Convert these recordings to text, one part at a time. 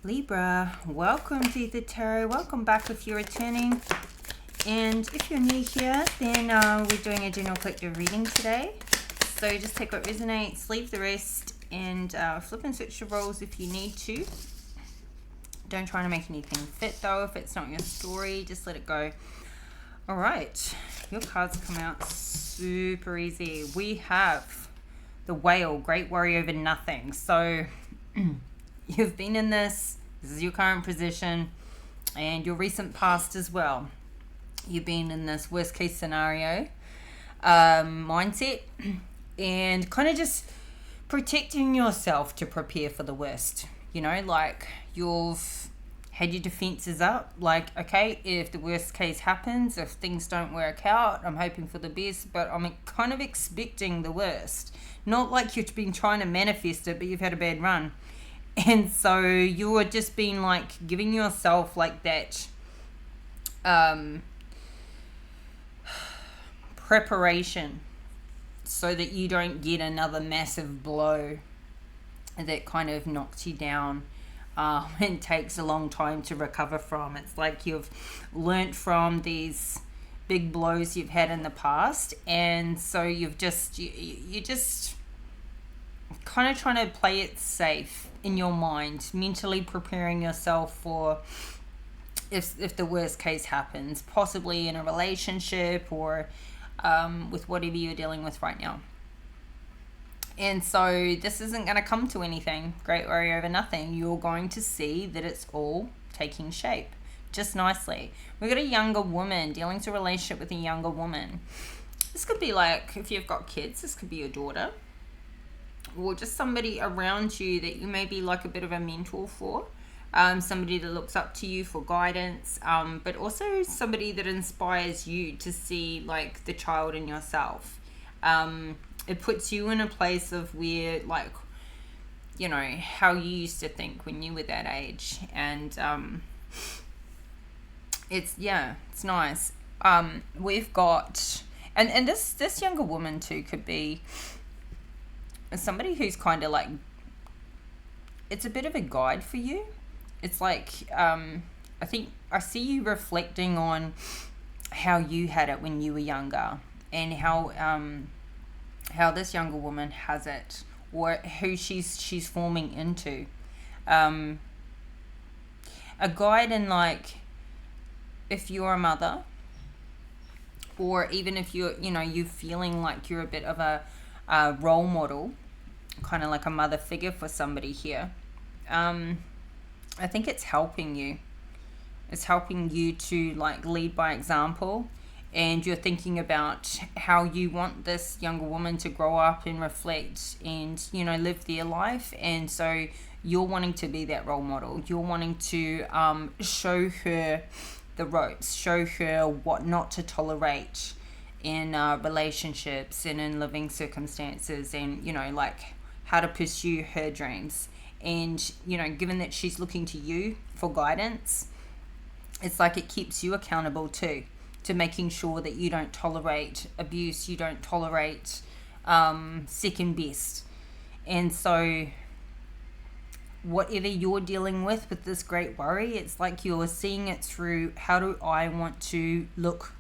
Libra, welcome to Aether Tarot. Welcome back if you're returning. And if you're new here, then we're doing a general collective reading today. So just take what resonates, leave the rest, and flip and switch the roles if you need to. Don't try to make anything fit though. If it's not your story, just let it go. All right, your cards come out super easy. We have the Whale, Great Worry Over Nothing. So you've been in this is your current position, and your recent past as well. You've been in this worst case scenario mindset, and kind of just protecting yourself to prepare for the worst. You know, like you've had your defenses up, like, okay, if the worst case happens, if things don't work out, I'm hoping for the best, but I'm kind of expecting the worst. Not like you've been trying to manifest it, but you've had a bad run. And so you're just being like giving yourself like that preparation so that you don't get another massive blow that kind of knocks you down and takes a long time to recover from. It's like you've learnt from these big blows you've had in the past, and so you're just kind of trying to play it safe in your mind, mentally preparing yourself for if the worst case happens, possibly in a relationship or with whatever you're dealing with right now. And so this isn't going to come to anything. Great worry over nothing. You're going to see that it's all taking shape just nicely. We've got a younger woman dealing with a relationship with a younger woman. This could be like, if you've got kids, this could be your daughter, or just somebody around you that you may be like a bit of a mentor for, somebody that looks up to you for guidance, but also somebody that inspires you to see like the child in yourself. It puts you in a place of where, like, you know, how you used to think when you were that age, and it's nice. We've got and this younger woman too could be somebody who's kind of like, it's a bit of a guide for you. It's like I think I see you reflecting on how you had it when you were younger, and how this younger woman has it, or who she's forming into. A guide in, like, if you're a mother, or even if you're feeling like you're a bit of a role model, kind of like a mother figure for somebody here. I think it's helping you. It's helping you to like lead by example, and you're thinking about how you want this younger woman to grow up and reflect and, you know, live their life. And so you're wanting to be that role model. You're wanting to show her the ropes, show her what not to tolerate in relationships and in living circumstances, and, you know, like how to pursue her dreams. And, you know, given that she's looking to you for guidance, it's like it keeps you accountable too, to making sure that you don't tolerate abuse, you don't tolerate second best. And so whatever you're dealing with this great worry, it's like you're seeing it through, how do I want to look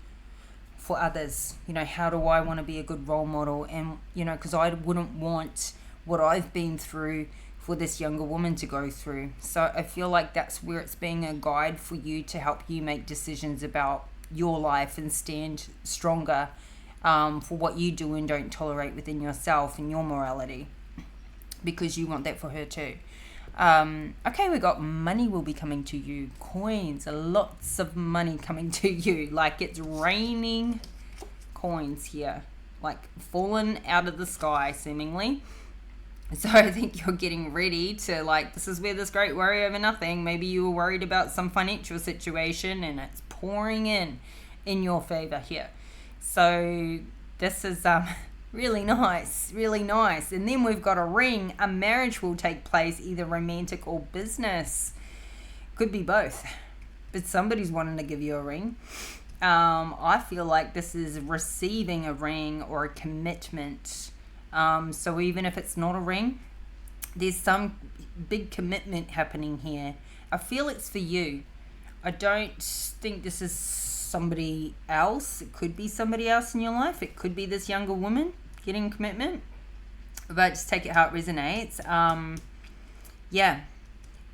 for others? You know, how do I want to be a good role model? And, you know, because I wouldn't want what I've been through for this younger woman to go through. So I feel like that's where it's being a guide for you to help you make decisions about your life and stand stronger for what you do and don't tolerate within yourself and your morality, because you want that for her too. Okay, we got money will be coming to you, coins, lots of money coming to you, like it's raining coins here, like fallen out of the sky seemingly. So I think you're getting ready to, like, this is where this great worry over nothing, maybe you were worried about some financial situation and it's pouring in your favor here. So this is really nice. And then we've got a ring. A marriage will take place, either romantic or business. Could be both, but somebody's wanting to give you a ring. I feel like this is receiving a ring or a commitment. So even if it's not a ring, there's some big commitment happening here I feel it's for you. I don't think this is somebody else. It could be somebody else in your life. It could be this younger woman getting commitment. But just take it how it resonates. Yeah.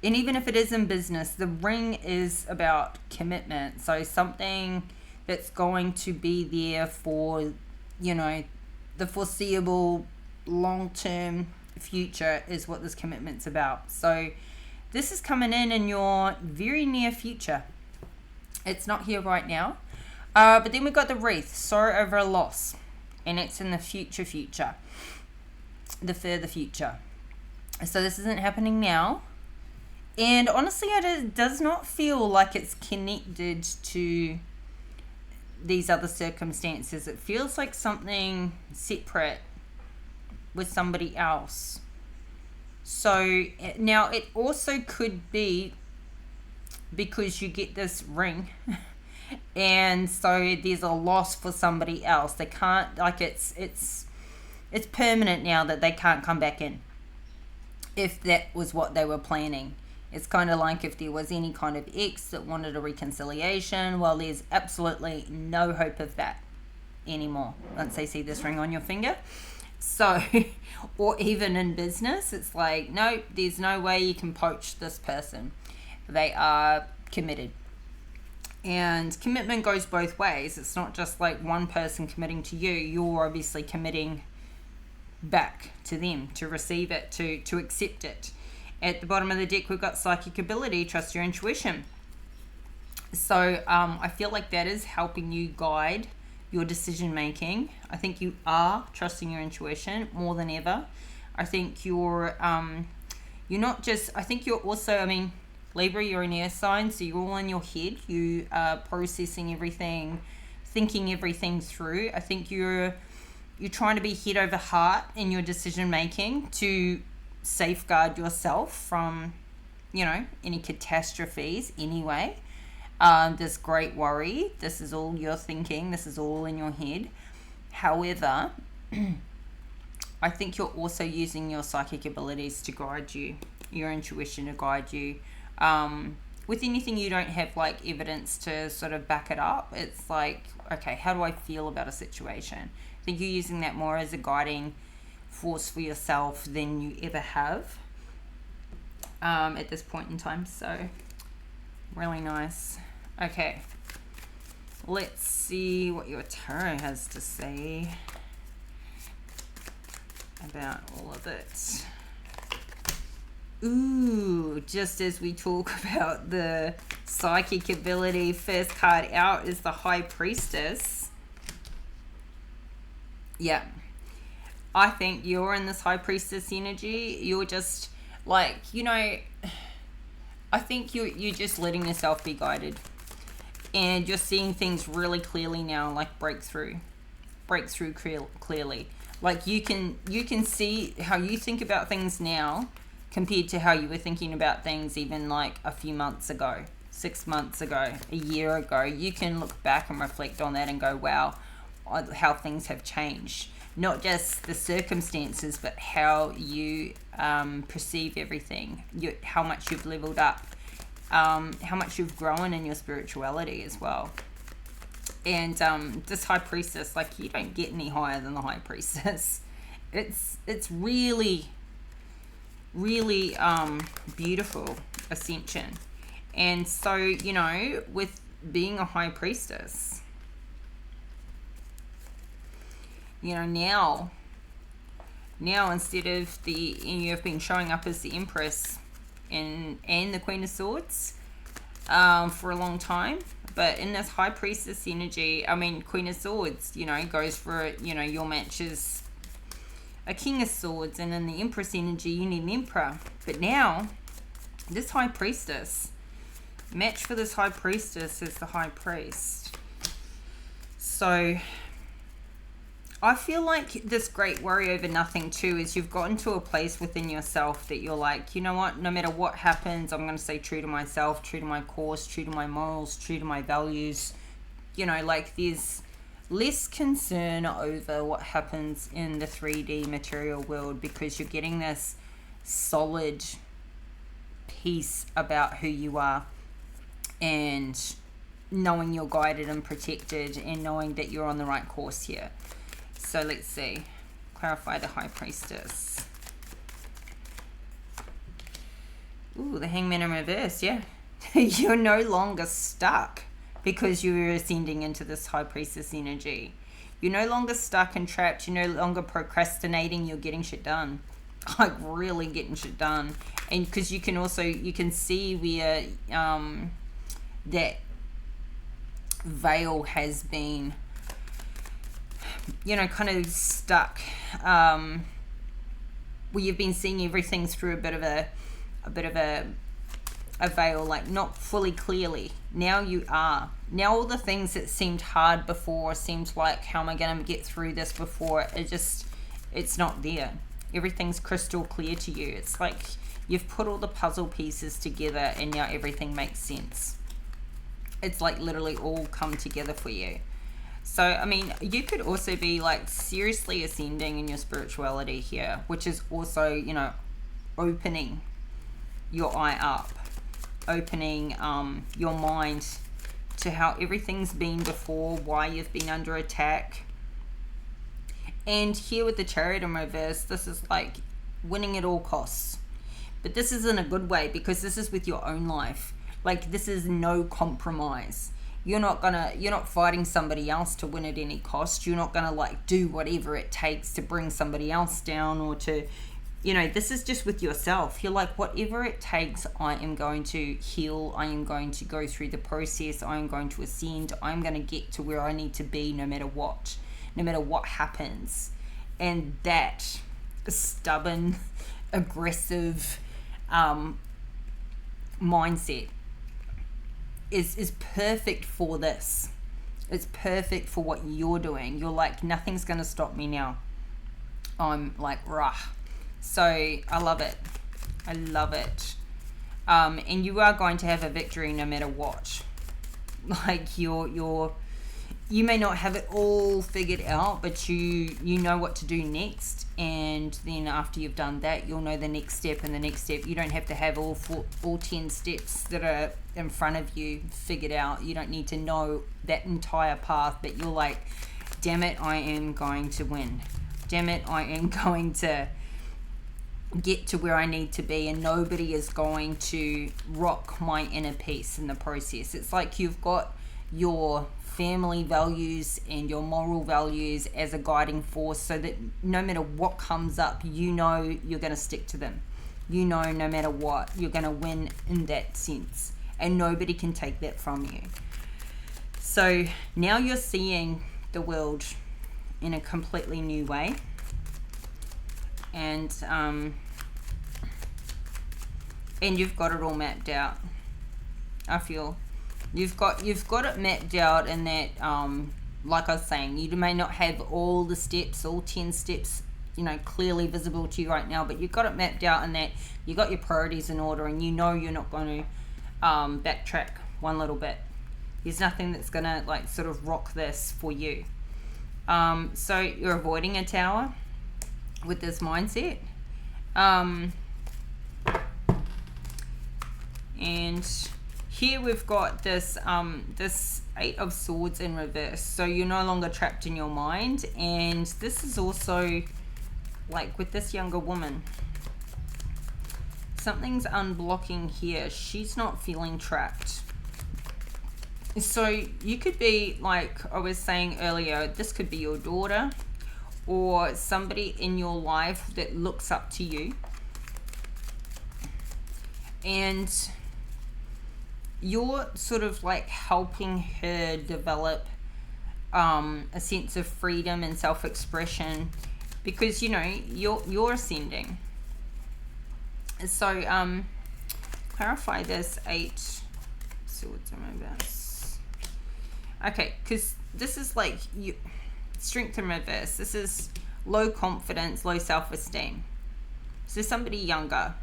And even if it is in business, the ring is about commitment. So something that's going to be there for, you know, the foreseeable long-term future is what this commitment's about. So this is coming in your very near future. It's not here right now. But then we've got the wreath, sorrow over a loss. And it's in the future. The further future. So this isn't happening now. And honestly, it does not feel like it's connected to these other circumstances. It feels like something separate with somebody else. So now it also could be because you get this ring and so there's a loss for somebody else. They can't, like, it's permanent now that they can't come back in, if that was what they were planning. It's kind of like if there was any kind of ex that wanted a reconciliation, well, there's absolutely no hope of that anymore once they see this ring on your finger. So, or even in business, it's like, no, there's no way you can poach this person. They are committed. And commitment goes both ways. It's not just like one person committing to you. You're obviously committing back to them, to receive it, to accept it. At the bottom of the deck, we've got psychic ability, trust your intuition. So I feel like that is helping you guide your decision making. I think you are trusting your intuition more than ever. I think you're not just, I think you're also, I mean, Libra, you're an air sign, so you're all in your head. You are processing everything, thinking everything through. I think you're trying to be head over heart in your decision making to safeguard yourself from, you know, any catastrophes anyway. This great worry, this is all you're thinking, this is all in your head. However, I think you're also using your psychic abilities to guide you, your intuition to guide you. With anything you don't have like evidence to sort of back it up, it's like, okay, how do I feel about a situation? I think you're using that more as a guiding force for yourself than you ever have at this point in time. So really nice. Okay, let's see what your tarot has to say about all of it. Ooh, just as we talk about the psychic ability, first card out is the High Priestess. Yeah. I think you're in this High Priestess energy. You're just like, you know, I think you're just letting yourself be guided. And you're seeing things really clearly now, like breakthrough clearly. Like you can see how you think about things now compared to how you were thinking about things even like a few months ago, 6 months ago, a year ago. You can look back and reflect on that and go, wow, how things have changed. Not just the circumstances, but how you perceive everything, how much you've leveled up, how much you've grown in your spirituality as well. And this High Priestess, like, you don't get any higher than the High Priestess. It's really, really beautiful ascension. And so, you know, with being a High Priestess, you know, now instead of you've been showing up as the Empress and the Queen of Swords for a long time, but in this High Priestess energy, I mean, Queen of Swords, you know, goes for, you know, your match is a King of Swords, and in the Empress energy, you need an Emperor. But now, this High Priestess, match for this High Priestess is the High Priest. So I feel like this great worry over nothing too is you've gotten to a place within yourself that you're like, you know what, no matter what happens, I'm going to stay true to myself, true to my course, true to my morals, true to my values. You know, like, there's less concern over what happens in the 3D material world because you're getting this solid peace about who you are, and knowing you're guided and protected, and knowing that you're on the right course here. So let's see. Clarify the High Priestess. Ooh, the Hangman in reverse, yeah. You're no longer stuck because you're ascending into this High Priestess energy. You're no longer stuck and trapped. You're no longer procrastinating. You're getting shit done. Like, really getting shit done. And because you can also, you can see where that veil has been, you know, kind of stuck. Where you've been seeing everything through a bit of a veil, like not fully clearly. Now you are. Now all the things that seemed hard before, seemed like, how am I going to get through this before, it's not there. Everything's crystal clear to you. It's like you've put all the puzzle pieces together and now everything makes sense. It's like literally all come together for you. So, I mean, you could also be like seriously ascending in your spirituality here, which is also, you know, opening your eye up, opening your mind to how everything's been before, why you've been under attack. And here with the Chariot in reverse, this is like winning at all costs. But this is in a good way, because this is with your own life. Like, this is no compromise. You're not fighting somebody else to win at any cost. You're not gonna like do whatever it takes to bring somebody else down, or to, you know, this is just with yourself. You're like, whatever it takes, I am going to heal. I am going to go through the process. I am going to ascend. I'm going to get to where I need to be no matter what happens. And that stubborn, aggressive mindset is perfect for this. It's perfect for what you're doing. You're like, nothing's going to stop me now. I'm like, rah. So I love it. I love it. And you are going to have a victory no matter what. Like, you may not have it all figured out, but you know what to do next. And then after you've done that, you'll know the next step and the next step. You don't have to have all 10 steps that are in front of you figured out. You don't need to know that entire path, but you're like, damn it, I am going to win. Damn it, I am going to get to where I need to be, and nobody is going to rock my inner peace in the process. It's like you've got your family values and your moral values as a guiding force, so that no matter what comes up, you know you're going to stick to them. You know, no matter what, you're going to win in that sense, and nobody can take that from you. So now you're seeing the world in a completely new way. And you've got it all mapped out. I feel you've got it mapped out, and that like I was saying, you may not have all the steps, all 10 steps, you know, clearly visible to you right now, but you've got it mapped out, and that you got your priorities in order, and you know you're not going to backtrack one little bit. There's nothing that's gonna like sort of rock this for you. So you're avoiding a tower with this mindset. And here we've got this this 8 of Swords in reverse. So you're no longer trapped in your mind. And this is also like with this younger woman, something's unblocking here. She's not feeling trapped. So you could be, like I was saying earlier, this could be your daughter or somebody in your life that looks up to you, and you're sort of like helping her develop a sense of freedom and self-expression, because you know you're ascending. So clarify this 8 Swords in reverse. Okay, because this is like you strength in reverse. This is low confidence, low self-esteem. So somebody younger,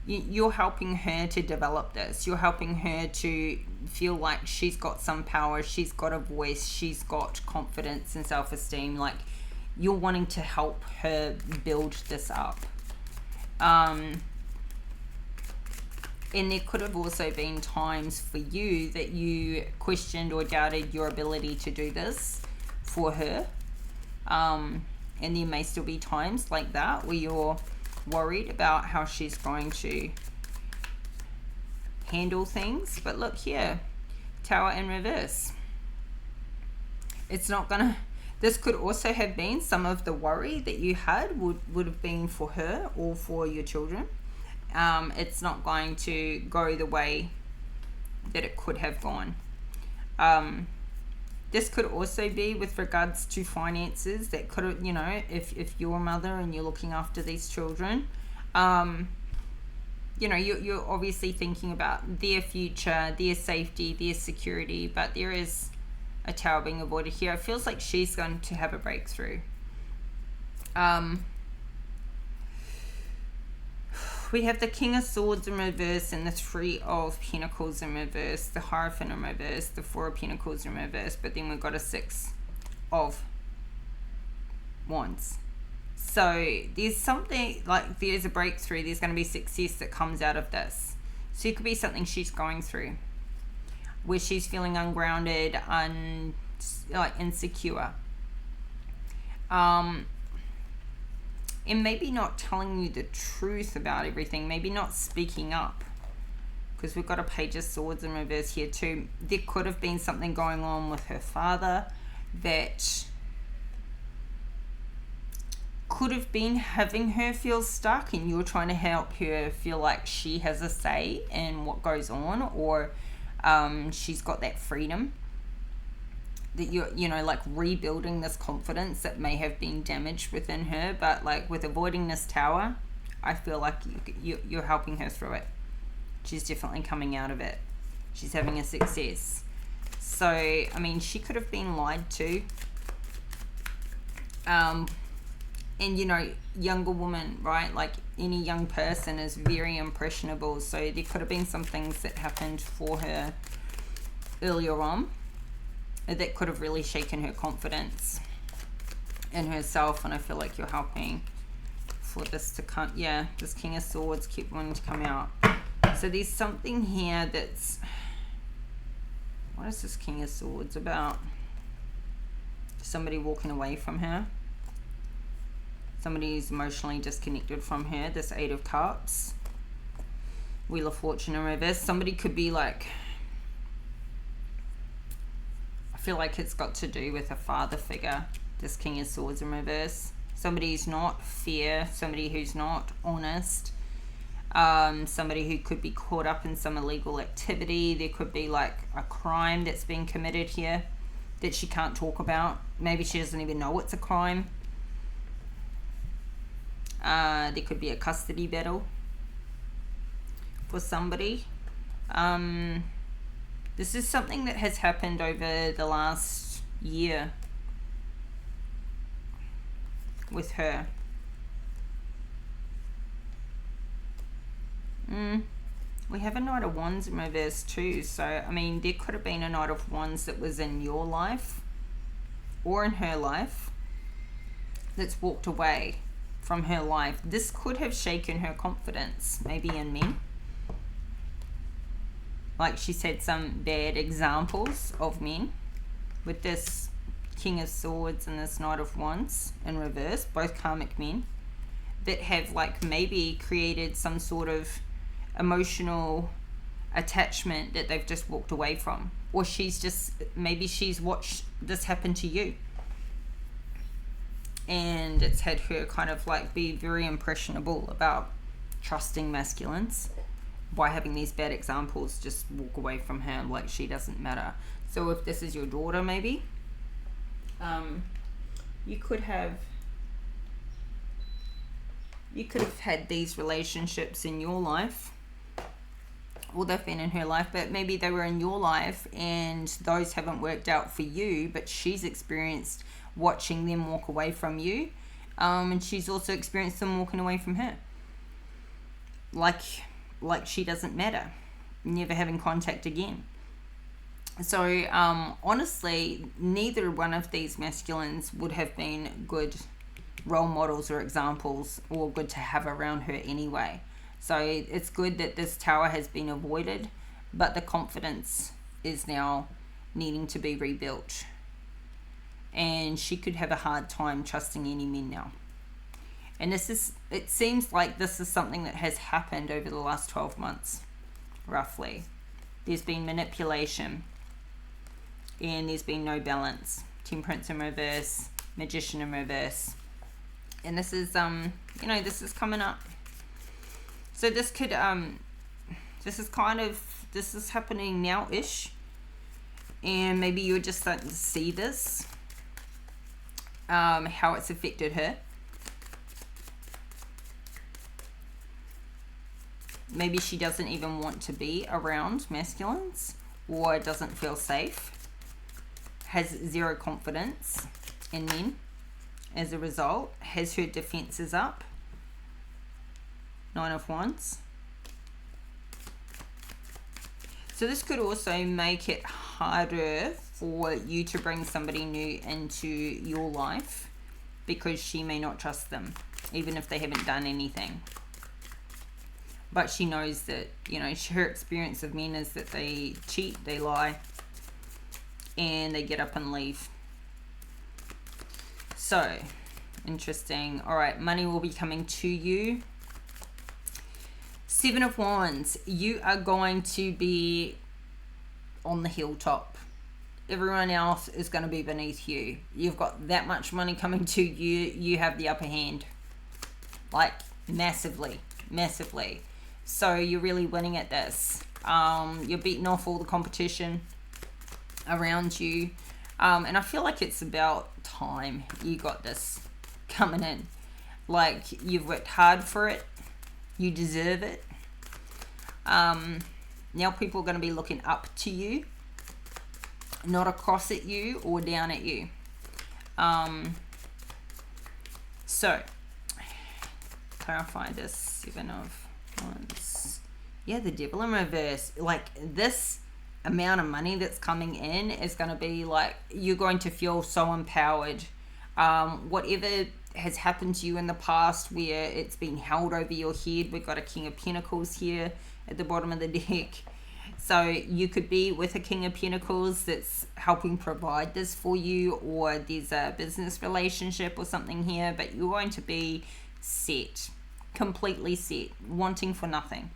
you're helping her to develop this. You're helping her to feel like she's got some power, she's got a voice, she's got confidence and self-esteem. Like, you're wanting to help her build this up. And there could have also been times for you that you questioned or doubted your ability to do this for her. And there may still be times like that where you're worried about how she's going to handle things. But look here, Tower in reverse. It's not gonna, this could also have been some of the worry that you had would have been for her or for your children. It's not going to go the way that it could have gone. This could also be with regards to finances. That could have, you know, if you're a mother and you're looking after these children, you know, you're obviously thinking about their future, their safety, their security, but there is a Tower being avoided here. It feels like she's going to have a breakthrough. We have the King of Swords in reverse and the Three of Pentacles in reverse, the Hierophant in reverse, the Four of Pentacles in reverse, but then we've got a Six of Wands. So there's something, like there's a breakthrough, there's going to be success that comes out of this. So it could be something she's going through where she's feeling ungrounded, like insecure. And maybe not telling you the truth about everything, maybe not speaking up, because we've got a Page of Swords in reverse here too. There could have been something going on with her father that could have been having her feel stuck, and you're trying to help her feel like she has a say in what goes on, or she's got that freedom, that you're, you know, like rebuilding this confidence that may have been damaged within her. But like with avoiding this Tower, I feel like you're helping her through it. She's definitely coming out of it. She's having a success. So I mean, she could have been lied to, and you know, younger woman, right, like any young person is very impressionable, so there could have been some things that happened for her earlier on that could have really shaken her confidence in herself. And I feel like you're helping for this to come. Yeah, this King of Swords keep wanting to come out. So there's something here that's, what is this King of Swords about? Somebody walking away from her. Somebody's emotionally disconnected from her. This Eight of Cups. Wheel of Fortune in reverse. Somebody could be like, I feel like it's got to do with a father figure, this King of Swords in reverse. Somebody who's not fair, somebody who's not honest, somebody who could be caught up in some illegal activity. There could be like a crime that's been committed here that she can't talk about. Maybe she doesn't even know it's a crime. There could be a custody battle for somebody. This is something that has happened over the last year with her. We have a Knight of Wands in reverse too. So, I mean, there could have been a Knight of Wands that was in your life or in her life that's walked away from her life. This could have shaken her confidence, maybe in men. Like she's had some bad examples of men with this King of Swords and this Knight of Wands in reverse, both karmic men, that have like maybe created some sort of emotional attachment that they've just walked away from. Or she's just, maybe she's watched this happen to you, and it's had her kind of like be very impressionable about trusting masculines by having these bad examples just walk away from her like she doesn't matter. So if this is your daughter, maybe you could have had these relationships in your life, or they've been in her life, but maybe they were in your life and those haven't worked out for you, but she's experienced watching them walk away from you, and she's also experienced them walking away from her, like she doesn't matter, never having contact again. So honestly, neither one of these masculines would have been good role models or examples, or good to have around her anyway. So it's good that this tower has been avoided, but the confidence is now needing to be rebuilt. And she could have a hard time trusting any men now. And it seems like this is something that has happened over the last 12 months, roughly. There's been manipulation, and there's been no balance. Temperance in reverse, Magician in reverse. And this is, this is coming up. So this could, this is happening now-ish. And maybe you're just starting to see this, how it's affected her. Maybe she doesn't even want to be around masculines, or doesn't feel safe, has zero confidence in men as a result, has her defenses up. 9 of Wands. So this could also make it harder for you to bring somebody new into your life, because she may not trust them, even if they haven't done anything. But she knows that, her experience of men is that they cheat, they lie, and they get up and leave. So, interesting. All right, money will be coming to you. 7 of Wands. You are going to be on the hilltop. Everyone else is going to be beneath you. You've got that much money coming to you. You have the upper hand. Like, massively. Massively. So, you're really winning at this. You're beating off all the competition around you. And I feel like it's about time you got this coming in. Like, you've worked hard for it. You deserve it. Now people are going to be looking up to you, not across at you or down at you. So, clarify this 7 of Wands. Yeah, the Devil in reverse. Like, this amount of money that's coming in is going to be like, you're going to feel so empowered. Whatever has happened to you in the past where it's been held over your head, we've got a King of Pentacles here at the bottom of the deck. So you could be with a King of Pentacles that's helping provide this for you, or there's a business relationship or something here, but you're going to be set, completely set, wanting for nothing,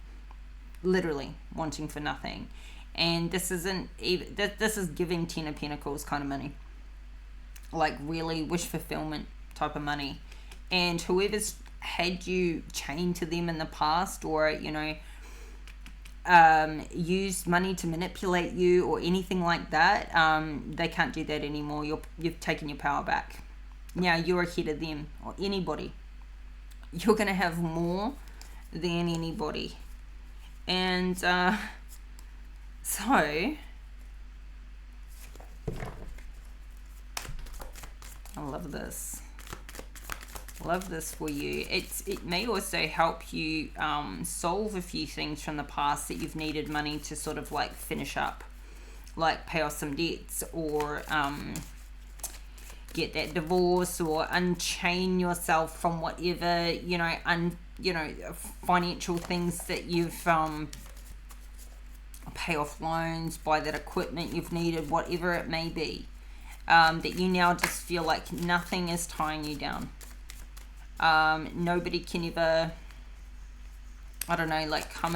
literally wanting for nothing. And this isn't even, this is giving 10 of Pentacles kind of money, like really wish fulfillment type of money. And whoever's had you chained to them in the past, or used money to manipulate you or anything like that, they can't do that anymore. You've taken your power back. Now you're ahead of them or anybody. You're going to have more than anybody. And so I love this. Love this for you. It may also help you solve a few things from the past that you've needed money to sort of like finish up, like pay off some debts, or get that divorce, or unchain yourself from whatever financial things that you've pay off loans, buy that equipment you've needed, whatever it may be, that you now just feel like nothing is tying you down. Nobody can ever, like come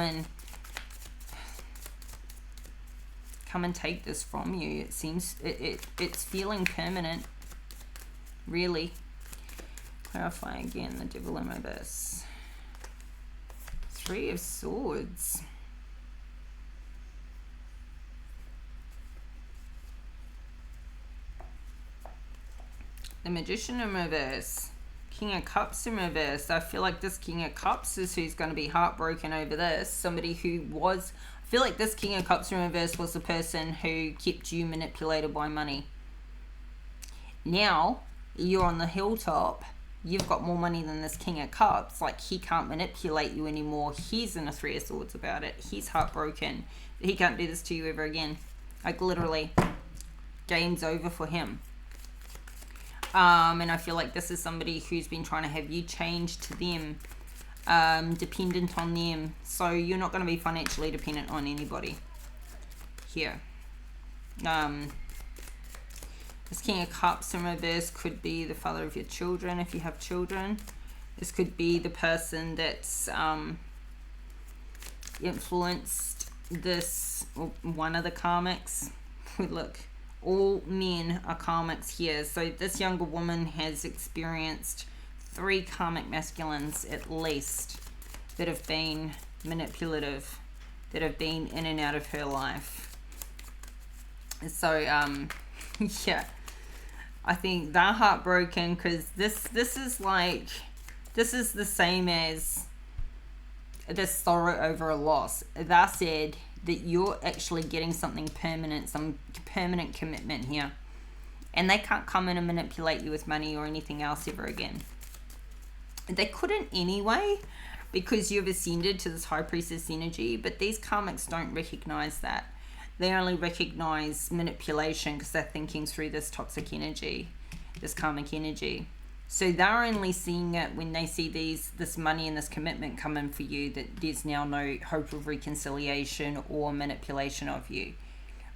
and take this from you. It seems it's feeling permanent, really. Clarify again, the Devil in reverse. 3 of Swords. The Magician in reverse. King of Cups in reverse. I feel like this King of Cups is who's going to be heartbroken over this. Somebody who was... I feel like this King of Cups in reverse was the person who kept you manipulated by money. Now, you're on the hilltop. You've got more money than this King of Cups. Like, he can't manipulate you anymore. He's in a 3 of Swords about it. He's heartbroken. He can't do this to you ever again. Like, literally, game's over for him. And I feel like this is somebody who's been trying to have you change to them dependent on them. So you're not going to be financially dependent on anybody here. This King of Cups in reverse could be the father of your children if you have children. This could be the person that's influenced this, or one of the karmics. Look, all men are karmics here. So this younger woman has experienced 3 karmic masculines at least that have been manipulative, that have been in and out of her life. So yeah, I think they're heartbroken because this is like, this is the same as this sorrow over a loss. They said that you're actually getting something permanent, some permanent commitment here, and they can't come in and manipulate you with money or anything else ever again. They couldn't anyway, because you've ascended to this High Priestess energy, but these karmics don't recognize that. They only recognize manipulation because they're thinking through this toxic energy, this karmic energy. So they're only seeing it when they see this money and this commitment come in for you, that there's now no hope of reconciliation or manipulation of you.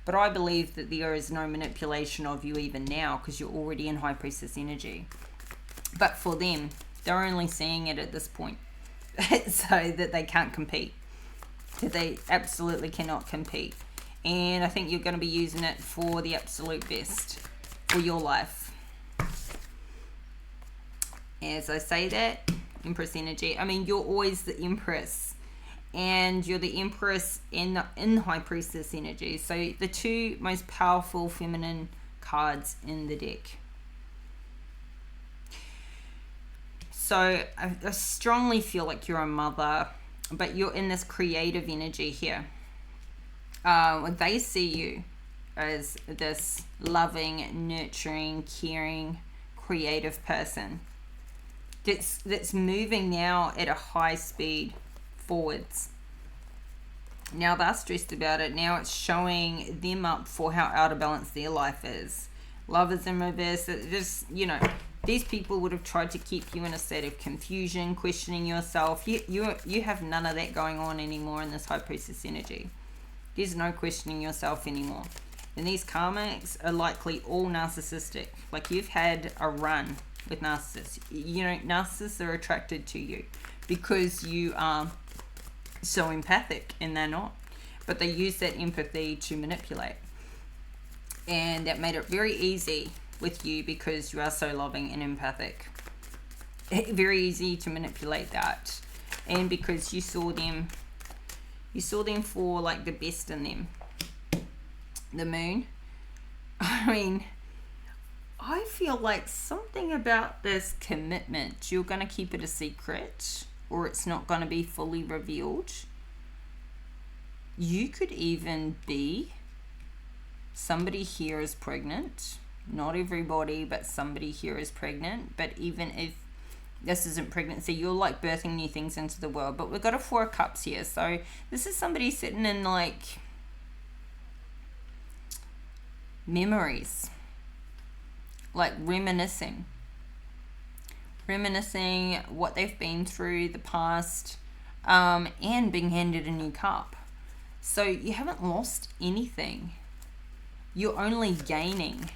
But I believe that there is no manipulation of you even now, because you're already in High Priestess energy. But for them, they're only seeing it at this point. So that they can't compete. That they absolutely cannot compete. And I think you're going to be using it for the absolute best for your life. As I say that, Empress energy, I mean, you're always the Empress. And you're the Empress in High Priestess energy. So the 2 most powerful feminine cards in the deck. So I strongly feel like you're a mother, but you're in this creative energy here. They see you as this loving, nurturing, caring, creative person that's moving now at a high speed forwards. Now they're stressed about it. Now it's showing them up for how out of balance their life is. Love is in reverse. It just, you know, these people would have tried to keep you in a state of confusion, questioning yourself. You have none of that going on anymore in this High Priestess energy. There's no questioning yourself anymore. And these karmics are likely all narcissistic. Like, you've had a run with narcissists. You know, narcissists are attracted to you because you are so empathic, and they're not. But they use that empathy to manipulate. And that made it very easy with you because you are so loving and empathic. Very easy to manipulate that. And because you saw them for like the best in them. The moon. I mean, I feel like something about this commitment, you're going to keep it a secret, or it's not going to be fully revealed. You could even be, somebody here is pregnant. Not everybody, but somebody here is pregnant. But even if this isn't pregnancy, you're like birthing new things into the world. But we've got a 4 of Cups here. So this is somebody sitting in like memories. Like reminiscing what they've been through, the past, and being handed a new cup. So you haven't lost anything. You're only gaining.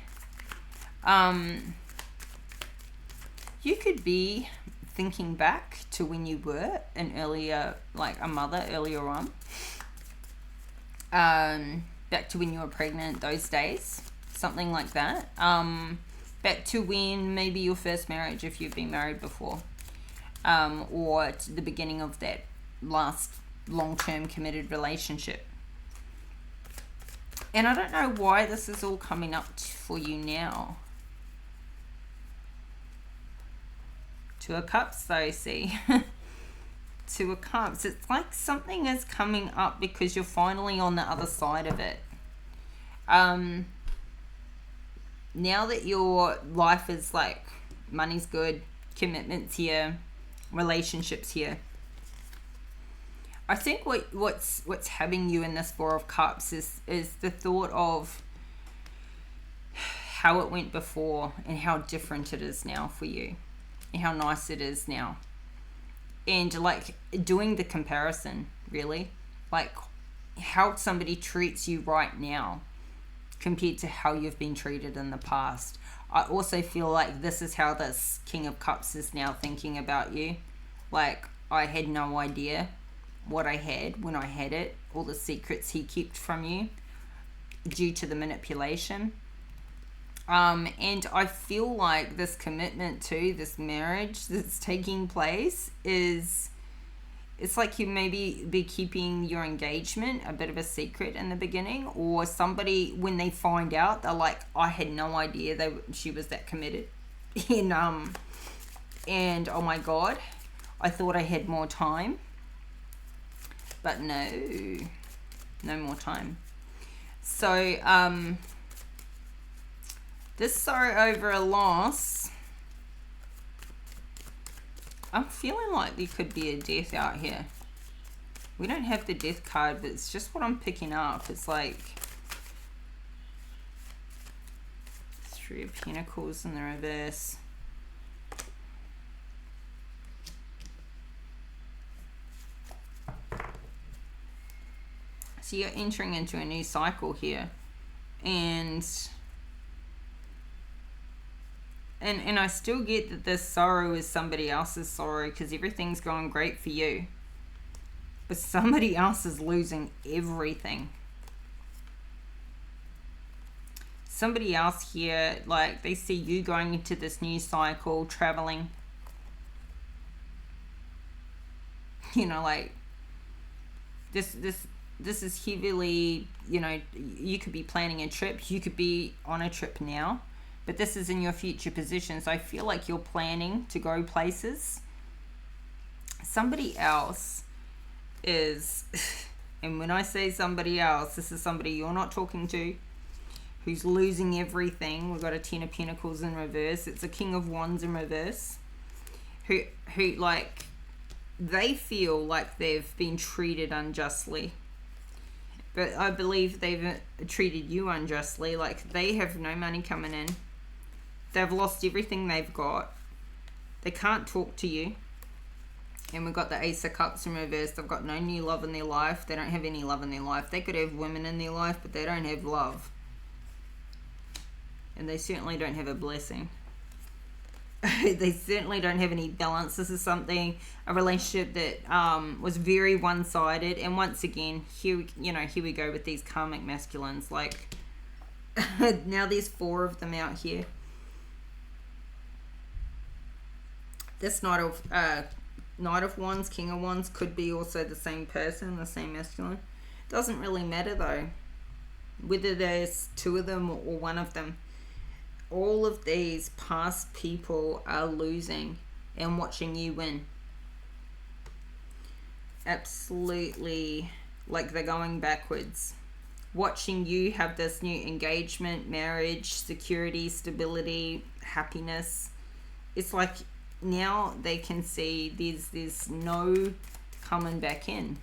You could be thinking back to when you were an earlier, like a mother earlier on. Back to when you were pregnant, those days. Something like that. Back to when maybe your first marriage, if you've been married before. Or to the beginning of that last long-term committed relationship. And I don't know why this is all coming up for you now. 2 of Cups though, see. 2 of Cups. It's like something is coming up because you're finally on the other side of it. Now that your life is like, money's good, commitments here, relationships here. I think what's having you in this 4 of Cups is the thought of how it went before and how different it is now for you and how nice it is now. and like doing the comparison, really, like how somebody treats you right now compared to how you've been treated in the past. I also feel like this is how this King of Cups is now thinking about you. Like, I had no idea what I had when I had it, all the secrets he kept from you due to the manipulation. And I feel like this commitment to this marriage that's taking place is, it's like you maybe be keeping your engagement a bit of a secret in the beginning, or somebody, when they find out, they're like, I had no idea she was that committed. And oh my God, I thought I had more time, but no more time. So this sorrow over a loss, I'm feeling like there could be a death out here. We don't have the death card, but it's just what I'm picking up. It's like Three of Pentacles in the reverse. So you're entering into a new cycle here. And I still get that this sorrow is somebody else's sorrow, because everything's going great for you. But somebody else is losing everything. Somebody else here, like, they see you going into this new cycle, traveling. You know, like, this is heavily, you know, you could be planning a trip. You could be on a trip now. But this is in your future position. So I feel like you're planning to go places. Somebody else is, and when I say somebody else, this is somebody you're not talking to, who's losing everything. We've got a Ten of Pentacles in reverse. It's a King of Wands in reverse. Who like, they feel like they've been treated unjustly. But I believe they've treated you unjustly. Like, they have no money coming in. They've lost everything they've got. They can't talk to you. And we've got the Ace of Cups in reverse. They've got no new love in their life. They don't have any love in their life. They could have women in their life, but they don't have love. And they certainly don't have a blessing. They certainly don't have any balance. This is something, a relationship that was very one-sided. And once again, here we go with these karmic masculines. Like, now there's 4 of them out here. This Knight of Wands, King of Wands could be also the same person, the same masculine. Doesn't really matter though, whether there's 2 of them or 1 of them. All of these past people are losing and watching you win. Absolutely, like they're going backwards. Watching you have this new engagement, marriage, security, stability, happiness. It's like now they can see there's no coming back in.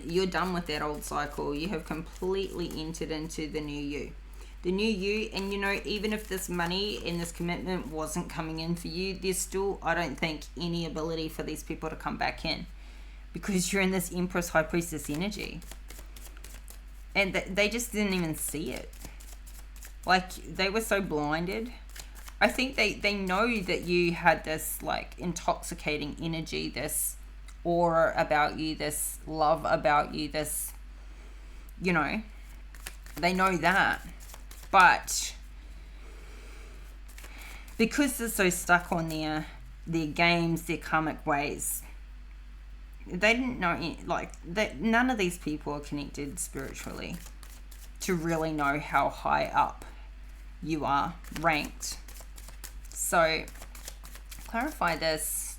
You're done with that old cycle. You have completely entered into the new you. The new you, and you know, even if this money and this commitment wasn't coming in for you, there's still, I don't think, any ability for these people to come back in, because you're in this Empress, High Priestess energy. And they just didn't even see it. Like, they were so blinded. I think they know that you had this, like, intoxicating energy, this aura about you, this love about you, this, you know, they know that. But because they're so stuck on their games, their karmic ways, they didn't know, like, that none of these people are connected spiritually to really know how high up you are ranked. So clarify this.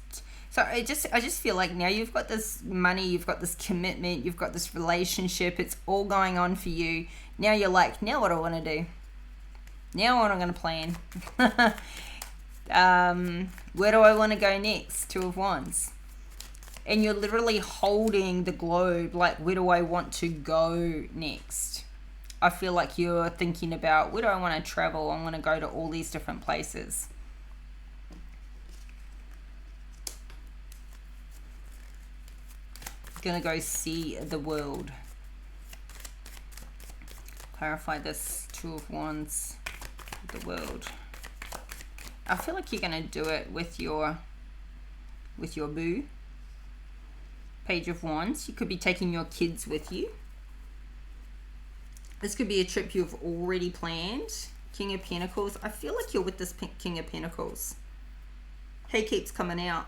So I just feel like now you've got this money, you've got this commitment, you've got this relationship, it's all going on for you. Now you're like, now what do I want to do? Now what I'm going to plan. Where do I want to go next? 2 of Wands. And you're literally holding the globe, like, where do I want to go next? I feel like you're thinking about, where do I want to travel? I want to go to all these different places. going to go see the world. Clarify this Two of Wands, the world. I feel like you're going to do it with your boo. Page of Wands. You could be taking your kids with you. This could be a trip you've already planned. King of Pentacles. I feel like you're with this King of Pentacles. He keeps coming out.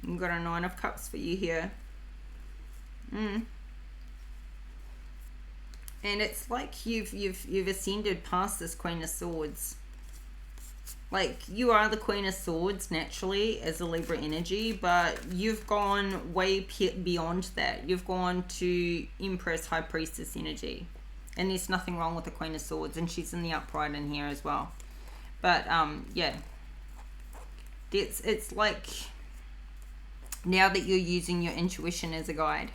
You've got a Nine of Cups for you here. And it's like you've ascended past this Queen of Swords. Like, you are the Queen of Swords naturally as a Libra energy, but you've gone way beyond that. You've gone to Empress, High Priestess energy. And there's nothing wrong with the Queen of Swords, and she's in the upright in here as well. But, yeah. It's like, now that you're using your intuition as a guide,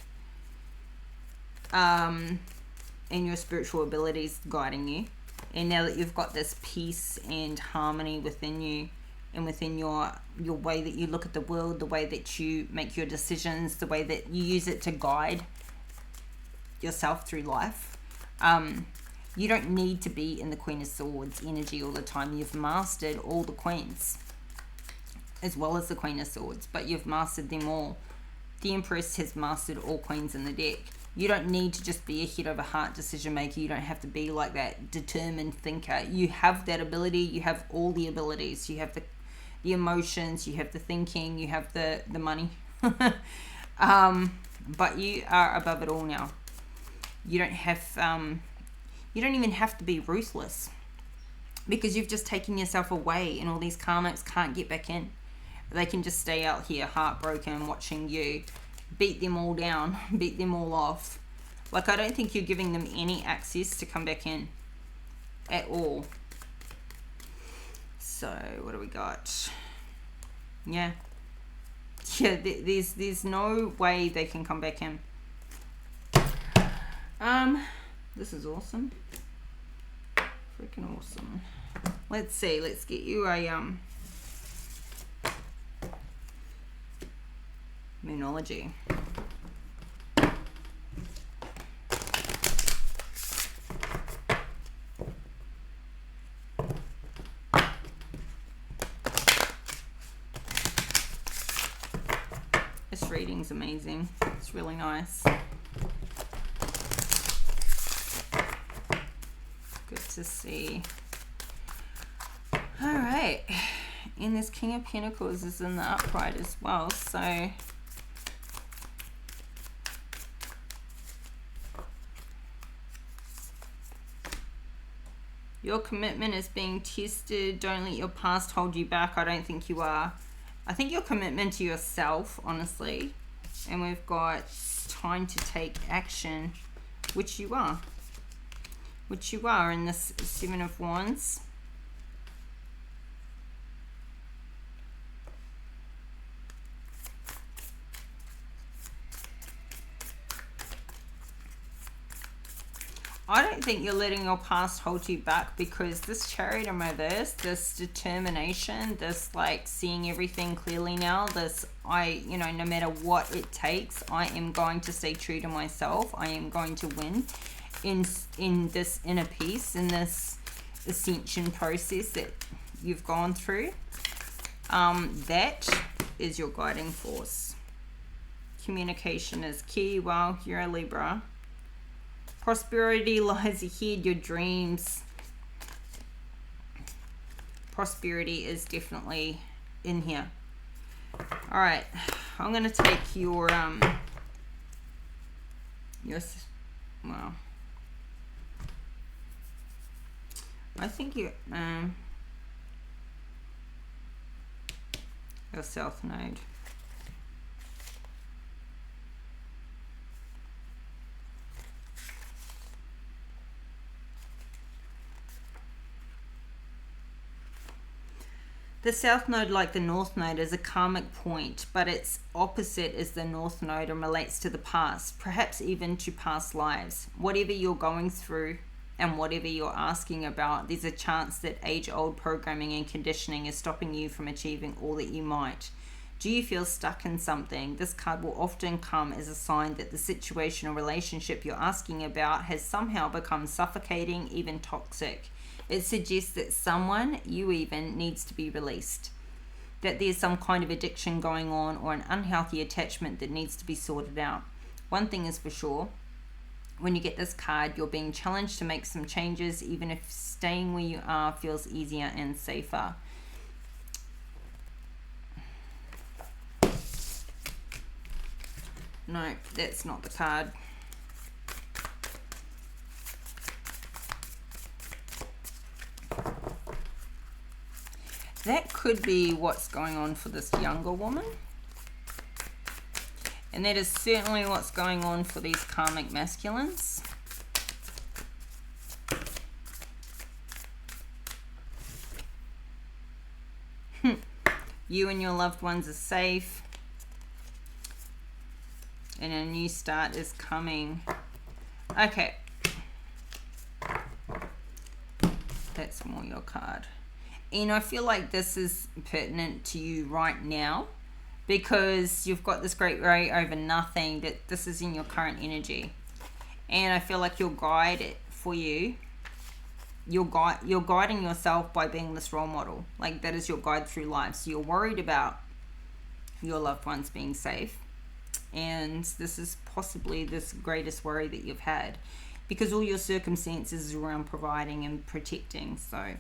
and your spiritual abilities guiding you, and now that you've got this peace and harmony within you, and within your way that you look at the world, the way that you make your decisions, the way that you use it to guide yourself through life, you don't need to be in the Queen of Swords energy all the time. You've mastered all the queens as well as the Queen of Swords, but you've mastered them all. The Empress has mastered all queens in the deck. You don't need to just be a head over heart decision maker. You don't have to be like that determined thinker. You have that ability. You have all the abilities. You have the emotions. You have the thinking. You have the money. But you are above it all now. You don't have. You don't even have to be ruthless, because you've just taken yourself away, and all these karmics can't get back in. They can just stay out here heartbroken, watching you beat them all down, beat them all off. Like, I don't think you're giving them any access to come back in at all. So what do we got? Yeah, there's no way they can come back in. This is awesome, freaking awesome. Let's see, let's get you a Moonology. This reading's amazing. It's really nice. Good to see. All right. And this King of Pentacles is in the upright as well, so your commitment is being tested. Don't let your past hold you back. I don't think you are. I think your commitment to yourself, honestly. And we've got time to take action, which you are. Which you are in this Seven of Wands. I don't think you're letting your past hold you back, because this Chariot in reverse, this determination, this like seeing everything clearly now, this you know, no matter what it takes, I am going to stay true to myself. I am going to win in this inner peace, in this ascension process that you've gone through. That is your guiding force. Communication is key. Well, you're a Libra. Prosperity lies ahead, your dreams. Prosperity is definitely in here. All right, I'm going to take your well, I think your South Node. The South Node, like the North Node, is a karmic point, but its opposite is the North Node and relates to the past, perhaps even to past lives. Whatever you're going through and whatever you're asking about, there's a chance that age-old programming and conditioning is stopping you from achieving all that you might. Do you feel stuck in something? This card will often come as a sign that the situation or relationship you're asking about has somehow become suffocating, even toxic. It suggests that someone, you even, needs to be released. That there's some kind of addiction going on or an unhealthy attachment that needs to be sorted out. One thing is for sure, when you get this card, you're being challenged to make some changes, even if staying where you are feels easier and safer. No, that's not the card. That could be what's going on for this younger woman. And that is certainly what's going on for these karmic masculines. You and your loved ones are safe. And a new start is coming. Okay. That's more your card. And I feel like this is pertinent to you right now because you've got this great worry over nothing, that this is in your current energy. And I feel like your guide for you, you're guiding yourself by being this role model. Like that is your guide through life. So you're worried about your loved ones being safe. And this is possibly this greatest worry that you've had because all your circumstances is around providing and protecting. So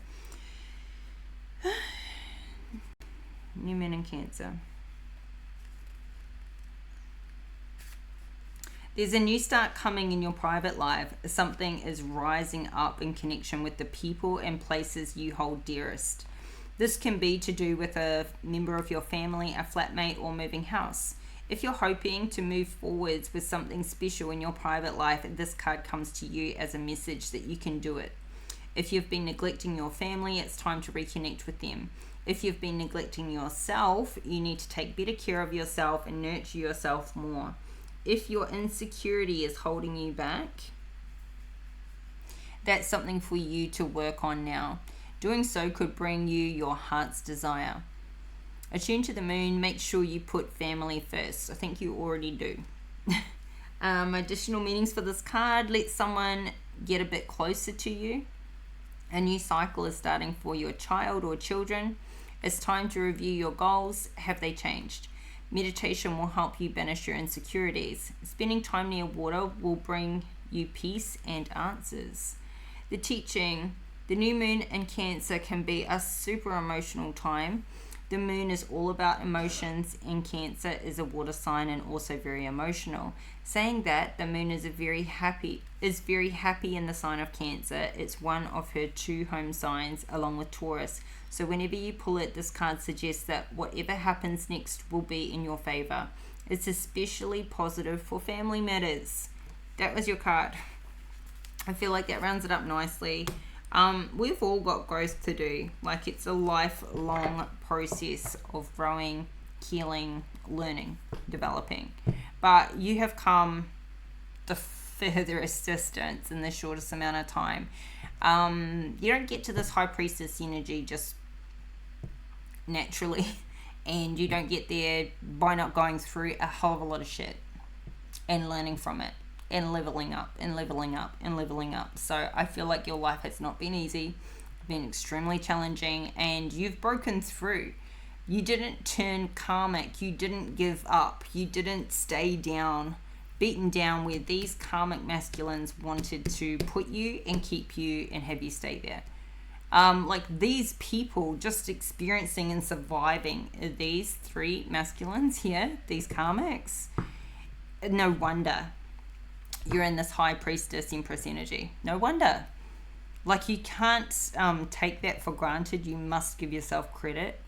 new moon in Cancer. There's a new start coming in your private life. Something is rising up in connection with the people and places you hold dearest. This can be to do with a member of your family, a flatmate, or moving house. If you're hoping to move forwards with something special in your private life, this card comes to you as a message that you can do it. If you've been neglecting your family, it's time to reconnect with them. If you've been neglecting yourself, you need to take better care of yourself and nurture yourself more. If your insecurity is holding you back, that's something for you to work on now. Doing so could bring you your heart's desire. Attune to the moon, make sure you put family first. I think you already do. Additional meanings for this card, let someone get a bit closer to you. A new cycle is starting for your child or children. It's time to review your goals. Have they changed? Meditation will help you banish your insecurities. Spending time near water will bring you peace and answers. The teaching, the new moon in Cancer can be a super emotional time. The moon is all about emotions, and Cancer is a water sign and also very emotional. Saying that, the moon is very happy in the sign of Cancer. It's one of her 2 home signs along with Taurus. So whenever you pull it, this card suggests that whatever happens next will be in your favor. It's especially positive for family matters. That was your card. I feel like that rounds it up nicely. We've all got growth to do. Like, it's a lifelong process of growing, healing, learning, developing. But you have come the furthest distance in the shortest amount of time. You don't get to this High Priestess energy just naturally, and you don't get there by not going through a hell of a lot of shit and learning from it. And leveling up and leveling up and leveling up. So I feel like your life has not been easy, been extremely challenging, and you've broken through. You didn't turn karmic. You didn't give up. You didn't stay down, beaten down where these karmic masculines wanted to put you and keep you and have you stay there. Like these people just experiencing and surviving these 3 masculines here, these karmics, no wonder you're in this High Priestess Empress energy. No wonder. Like, you can't take that for granted. You must give yourself credit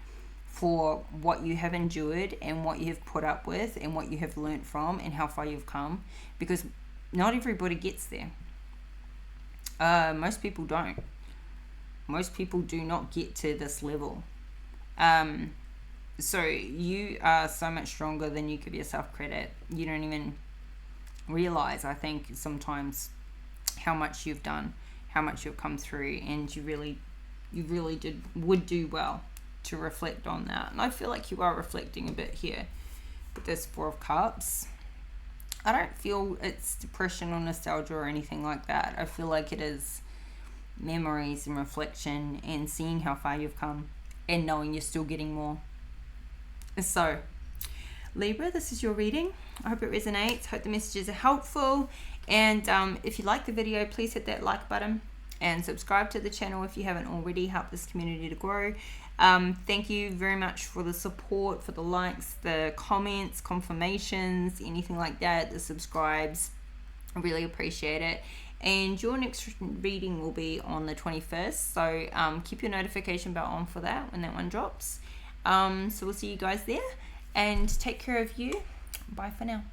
for what you have endured and what you have put up with and what you have learnt from and how far you've come, because not everybody gets there. Most people don't. Most people do not get to this level. So you are so much stronger than you give yourself credit. You don't even realize, I think, sometimes how much you've done, how much you've come through, and you really would do well to reflect on that. And I feel like you are reflecting a bit here with this Four of Cups. I don't feel it's depression or nostalgia or anything like that. I feel like it is memories and reflection and seeing how far you've come and knowing you're still getting more. So Libra, this is your reading. I hope it resonates. Hope the messages are helpful. And if you like the video, please hit that like button and subscribe to the channel if you haven't already. Help this community to grow. Thank you very much for the support, for the likes, the comments, confirmations, anything like that, the subscribes. I really appreciate it. And your next reading will be on the 21st, so keep your notification bell on for that when that one drops. So we'll see you guys there, and take care of you. Bye for now.